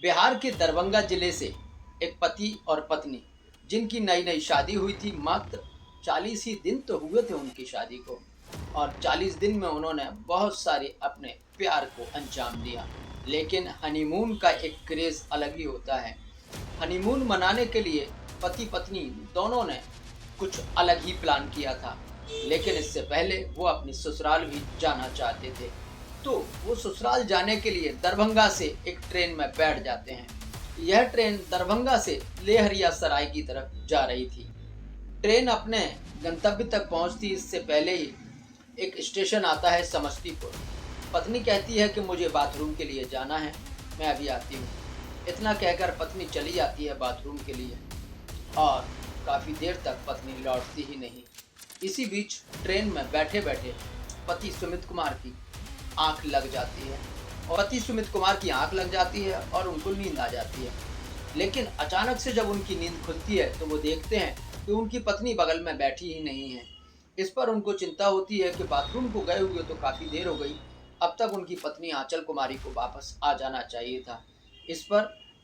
बिहार के दरभंगा जिले से एक पति और पत्नी जिनकी नई नई शादी हुई थी, मात्र 40 ही दिन तो हुए थे उनकी शादी को, और 40 दिन में उन्होंने बहुत सारे अपने प्यार को अंजाम दिया। लेकिन हनीमून का एक क्रेज अलग ही होता है। हनीमून मनाने के लिए पति पत्नी दोनों ने कुछ अलग ही प्लान किया था, लेकिन इससे पहले वो अपनी ससुराल भी जाना चाहते थे। तो वो ससुराल जाने के लिए दरभंगा से एक ट्रेन में बैठ जाते हैं। यह ट्रेन दरभंगा से लेहरिया सराय की तरफ जा रही थी। ट्रेन अपने गंतव्य तक पहुंचती इससे पहले ही एक स्टेशन आता है समस्तीपुर। पत्नी कहती है कि मुझे बाथरूम के लिए जाना है, मैं अभी आती हूँ। इतना कहकर पत्नी चली जाती है बाथरूम के लिए, और काफ़ी देर तक पत्नी लौटती ही नहीं। इसी बीच ट्रेन में बैठे बैठे पति सुमित कुमार की आंख लग जाती है, और उनको नींद आ जाती है। लेकिन अचानक से जब उनकी नींद खुलती है तो वो देखते हैं कि उनकी पत्नी बगल में बैठी ही नहीं है। इस पर उनको चिंता होती है कि बाथरूम को गए हुए तो काफ़ी देर हो गई, अब तक उनकी पत्नी आंचल कुमारी को वापस आ जाना चाहिए था। इस पर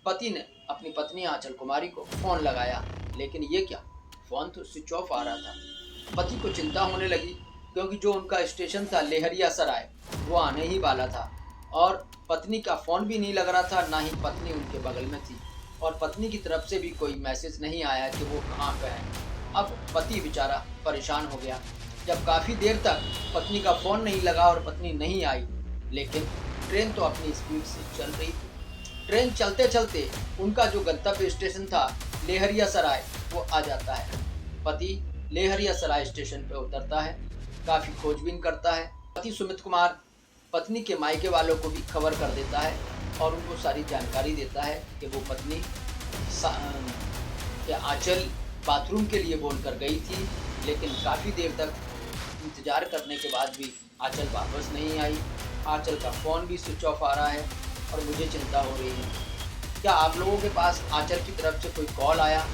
पति ने अपनी पत्नी आंचल कुमारी को फ़ोन लगाया, लेकिन ये क्या, फ़ोन तो स्विच ऑफ आ रहा था। पति को चिंता होने लगी, क्योंकि जो उनका स्टेशन था लेहरिया सराय, वो आने ही वाला था, और पत्नी का फ़ोन भी नहीं लग रहा था, ना ही पत्नी उनके बगल में थी, और पत्नी की तरफ से भी कोई मैसेज नहीं आया कि वो कहाँ पे है। अब पति बेचारा परेशान हो गया। जब काफ़ी देर तक पत्नी का फ़ोन नहीं लगा और पत्नी नहीं आई, लेकिन ट्रेन तो अपनी स्पीड से चल रही थी। ट्रेन चलते चलते उनका जो गंतव्य स्टेशन था लेहरिया सराय, वो आ जाता है। पति लेहरिया सराय स्टेशन पर उतरता है, काफ़ी खोजबीन करता है। पति सुमित कुमार पत्नी के मायके वालों को भी खबर कर देता है और उनको सारी जानकारी देता है कि वो पत्नी आंचल बाथरूम के लिए बोलकर गई थी, लेकिन काफ़ी देर तक इंतज़ार करने के बाद भी आंचल वापस नहीं आई। आंचल का फ़ोन भी स्विच ऑफ आ रहा है और मुझे चिंता हो रही है। क्या आप लोगों के पास आंचल की तरफ से कोई कॉल आया?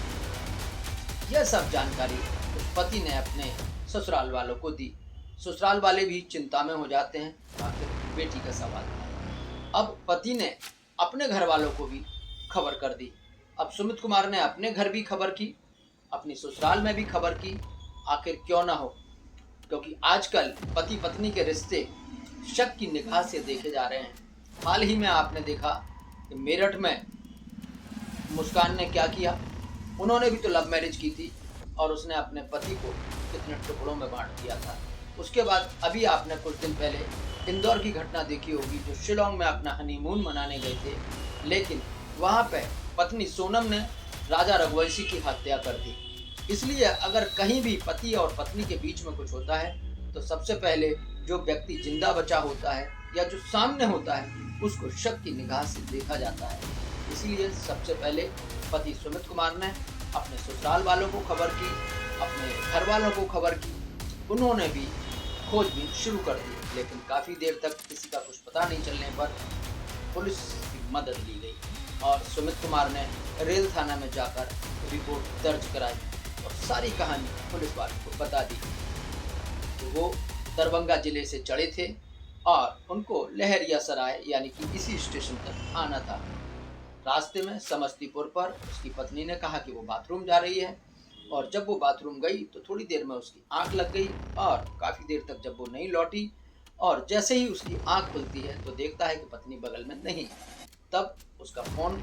यह सब जानकारी उस पति ने अपने ससुराल वालों को दी। ससुराल वाले भी चिंता में हो जाते हैं, आखिर बेटी का सवाल था। अब पति ने अपने घर वालों को भी खबर कर दी। अब सुमित कुमार ने अपने घर भी खबर की, अपनी ससुराल में भी खबर की। आखिर क्यों ना हो, क्योंकि आजकल पति पत्नी के रिश्ते शक की निगाह से देखे जा रहे हैं। हाल ही में आपने देखा कि मेरठ में मुस्कान ने क्या किया। उन्होंने भी तो लव मैरिज की थी, और उसने अपने पति को कितने टुकड़ों में बांट दिया था। उसके बाद अभी आपने कुछ दिन पहले इंदौर की घटना देखी होगी, जो शिलोंग में अपना हनीमून मनाने गए थे, लेकिन वहाँ पे पत्नी सोनम ने राजा रघुवंशी की हत्या कर दी। इसलिए अगर कहीं भी पति और पत्नी के बीच में कुछ होता है तो सबसे पहले जो व्यक्ति जिंदा बचा होता है या जो सामने होता है, उसको शक की निगाह से देखा जाता है। इसलिए सबसे पहले पति सुमित कुमार ने अपने ससुराल वालों को खबर की, अपने घर वालों को खबर की। उन्होंने भी खोजबीन शुरू कर दी, लेकिन काफ़ी देर तक किसी का कुछ पता नहीं चलने पर पुलिस की मदद ली गई, और सुमित कुमार ने रेल थाना में जाकर रिपोर्ट दर्ज कराई और सारी कहानी पुलिस वालों को बता दी। तो वो दरभंगा जिले से चढ़े थे और उनको लहरिया सराय यानी कि इसी स्टेशन तक आना था। रास्ते में समस्तीपुर पर उसकी पत्नी ने कहा कि वो बाथरूम जा रही है, और जब वो बाथरूम गई तो थोड़ी देर में उसकी आंख लग गई, और काफ़ी देर तक जब वो नहीं लौटी, और जैसे ही उसकी आंख खुलती है तो देखता है कि पत्नी बगल में नहीं है। तब उसका फ़ोन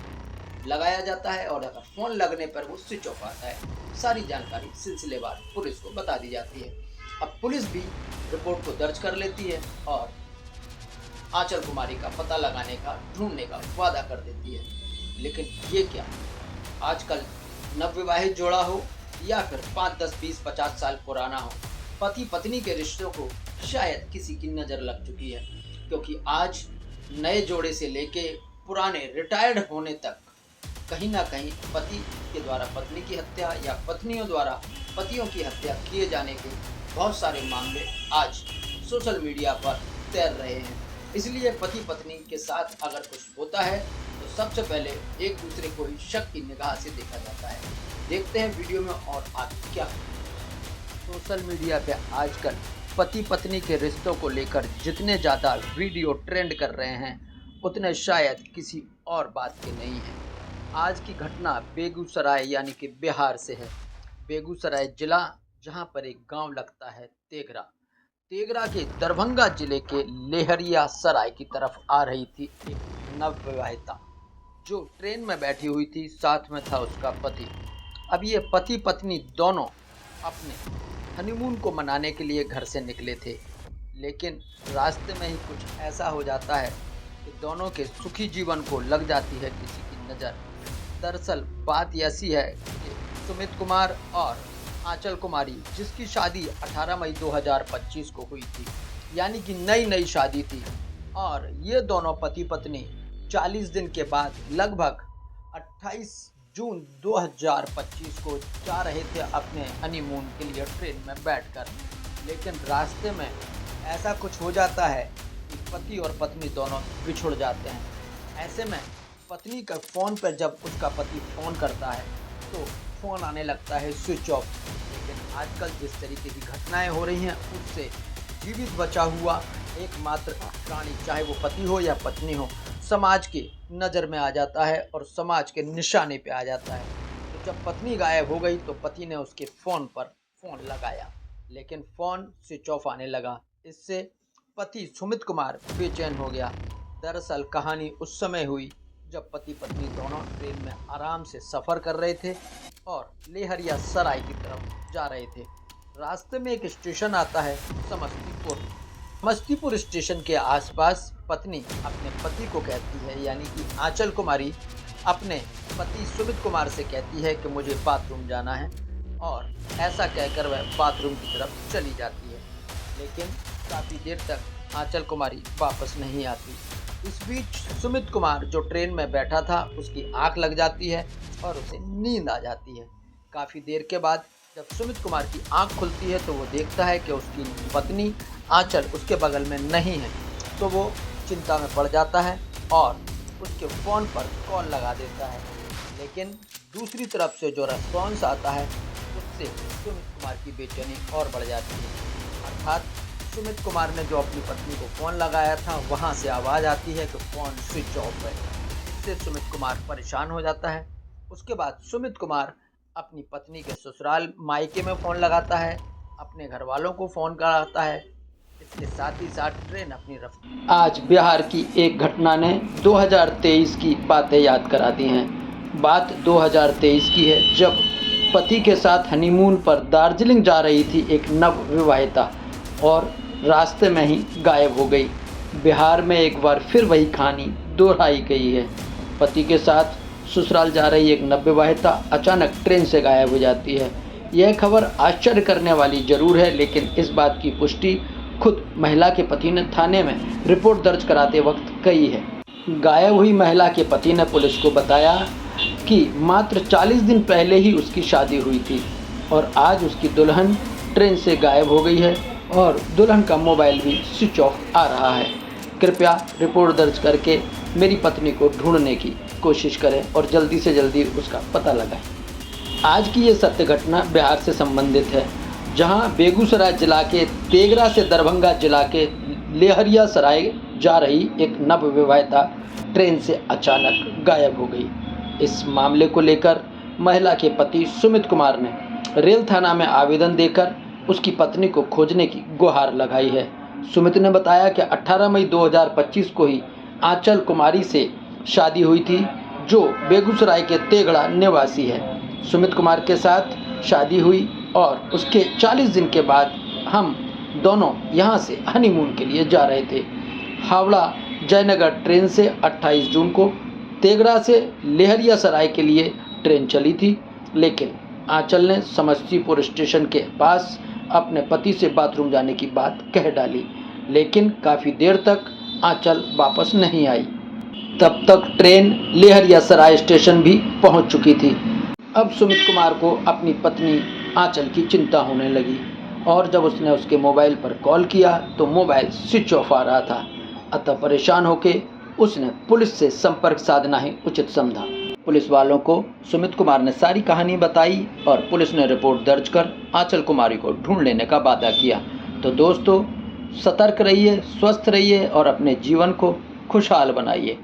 लगाया जाता है, और अगर फ़ोन लगने पर वो स्विच ऑफ आता है। सारी जानकारी सिलसिलेवार पुलिस को बता दी जाती है। अब पुलिस भी रिपोर्ट को दर्ज कर लेती है और आंचल कुमारी का पता लगाने का, ढूंढने का वादा कर देती है। लेकिन ये क्या, आजकल नवविवाहित जोड़ा हो या फिर 5, 10, 20, 50 साल पुराना हो, पति पत्नी के रिश्तों को शायद किसी की नज़र लग चुकी है, क्योंकि आज नए जोड़े से लेके पुराने रिटायर्ड होने तक कहीं ना कहीं पति के द्वारा पत्नी की हत्या या पत्नियों द्वारा पतियों की हत्या किए जाने के बहुत सारे मामले आज सोशल मीडिया पर तैर रहे हैं। इसलिए पति पत्नी के साथ अगर कुछ होता है तो सबसे पहले एक दूसरे को ही शक की निगाह से देखा जाता है। देखते हैं वीडियो में और आगे क्या। सोशल मीडिया पे आजकल पति पत्नी के रिश्तों को लेकर जितने ज़्यादा वीडियो ट्रेंड कर रहे हैं, उतने शायद किसी और बात की नहीं है। आज की घटना बेगूसराय यानी कि बिहार से है। बेगूसराय जिला, जहां पर एक गांव लगता है तेघरा। तेघरा के दरभंगा जिले के लेहरिया सराय की तरफ आ रही थी एक नवविवाहिता, जो ट्रेन में बैठी हुई थी। साथ में था उसका पति। अब ये पति पत्नी दोनों अपने हनीमून को मनाने के लिए घर से निकले थे, लेकिन रास्ते में ही कुछ ऐसा हो जाता है कि दोनों के सुखी जीवन को लग जाती है किसी की नज़र। दरअसल बात ऐसी है कि सुमित कुमार और आंचल कुमारी, जिसकी शादी 18 मई 2025 को हुई थी, यानी कि नई शादी थी, और ये दोनों पति पत्नी 40 दिन के बाद लगभग 28 जून 2025 को जा रहे थे अपने हनीमून के लिए ट्रेन में बैठकर। लेकिन रास्ते में ऐसा कुछ हो जाता है कि पति और पत्नी दोनों बिछुड़ जाते हैं। ऐसे में पत्नी का फ़ोन पर जब उसका पति फ़ोन करता है तो फ़ोन आने लगता है स्विच ऑफ। लेकिन आजकल जिस तरीके की घटनाएं हो रही हैं, उससे जीवित बचा हुआ एकमात्र प्राणी, चाहे वो पति हो या पत्नी हो, समाज की नज़र में आ जाता है और समाज के निशाने पे आ जाता है। तो जब पत्नी गायब हो गई तो पति ने उसके फ़ोन पर फ़ोन लगाया, लेकिन फ़ोन स्विच ऑफ आने लगा। इससे पति सुमित कुमार बेचैन हो गया। दरअसल कहानी उस समय हुई जब पति पत्नी दोनों ट्रेन में आराम से सफ़र कर रहे थे और लेहरिया सराय की तरफ जा रहे थे। रास्ते में एक स्टेशन आता है समस्तीपुर। समस्तीपुर स्टेशन के आसपास पत्नी अपने पति को कहती है, यानी कि आंचल कुमारी अपने पति सुमित कुमार से कहती है कि मुझे बाथरूम जाना है, और ऐसा कहकर वह बाथरूम की तरफ चली जाती है। लेकिन काफ़ी देर तक आंचल कुमारी वापस नहीं आती। इस बीच सुमित कुमार, जो ट्रेन में बैठा था, उसकी आंख लग जाती है और उसे नींद आ जाती है। काफ़ी देर के बाद जब सुमित कुमार की आंख खुलती है तो वो देखता है कि उसकी पत्नी आंचल उसके बगल में नहीं है। तो वो चिंता में पड़ जाता है और उसके फ़ोन पर कॉल लगा देता है। लेकिन दूसरी तरफ से जो रेस्पॉन्स आता है उससे सुमित कुमार की बेचैनी और बढ़ जाती है। अर्थात सुमित कुमार ने जो अपनी पत्नी को फ़ोन लगाया था, वहाँ से आवाज़ आती है कि फ़ोन स्विच ऑफ है। इससे सुमित कुमार परेशान हो जाता है। उसके बाद सुमित कुमार अपनी पत्नी के ससुराल मायके में फ़ोन लगाता है, अपने घर वालों को फ़ोन कराता है। इसके साथ ही साथ ट्रेन अपनी रफ्तार। आज बिहार की एक घटना ने 2023 की बातें याद करा दी हैं। बात 2023 की है, जब पति के साथ हनीमून पर दार्जिलिंग जा रही थी एक नवविवाहिता, और रास्ते में ही गायब हो गई। बिहार में एक बार फिर वही कहानी दोहराई गई है। पति के साथ ससुराल जा रही एक नवविवाहिता अचानक ट्रेन से गायब हो जाती है। यह खबर आश्चर्य करने वाली जरूर है, लेकिन इस बात की पुष्टि खुद महिला के पति ने थाने में रिपोर्ट दर्ज कराते वक्त कही है। गायब हुई महिला के पति ने पुलिस को बताया कि मात्र 40 दिन पहले ही उसकी शादी हुई थी और आज उसकी दुल्हन ट्रेन से गायब हो गई है और दुल्हन का मोबाइल भी स्विच ऑफ आ रहा है। कृपया रिपोर्ट दर्ज करके मेरी पत्नी को ढूंढने की कोशिश करें और जल्दी से जल्दी उसका पता लगाएं। आज की ये सत्य घटना बिहार से संबंधित है, जहां बेगूसराय जिला के तेघरा से दरभंगा जिला के लेहरिया सराय जा रही एक नवविवाहिता ट्रेन से अचानक गायब हो गई। इस मामले को लेकर महिला के पति सुमित कुमार ने रेल थाना में आवेदन देकर उसकी पत्नी को खोजने की गुहार लगाई है। सुमित ने बताया कि 18 मई 2025 को ही आंचल कुमारी से शादी हुई थी, जो बेगूसराय के तेघड़ा निवासी है। सुमित कुमार के साथ शादी हुई और उसके 40 दिन के बाद हम दोनों यहाँ से हनीमून के लिए जा रहे थे। हावड़ा जयनगर ट्रेन से 28 जून को तेघड़ा से लेहरिया सराय के लिए ट्रेन चली थी, लेकिन आंचल ने समस्तीपुर स्टेशन के पास अपने पति से बाथरूम जाने की बात कह डाली, लेकिन काफ़ी देर तक आंचल वापस नहीं आई। तब तक ट्रेन लेहरिया सराय स्टेशन भी पहुंच चुकी थी। अब सुमित कुमार को अपनी पत्नी आंचल की चिंता होने लगी, और जब उसने उसके मोबाइल पर कॉल किया तो मोबाइल स्विच ऑफ आ रहा था। अतः परेशान होकर उसने पुलिस से संपर्क साधना ही उचित समझा। पुलिस वालों को सुमित कुमार ने सारी कहानी बताई और पुलिस ने रिपोर्ट दर्ज कर आंचल कुमारी को ढूंढ लेने का वादा किया। तो दोस्तों, सतर्क रहिए, स्वस्थ रहिए और अपने जीवन को खुशहाल बनाइए।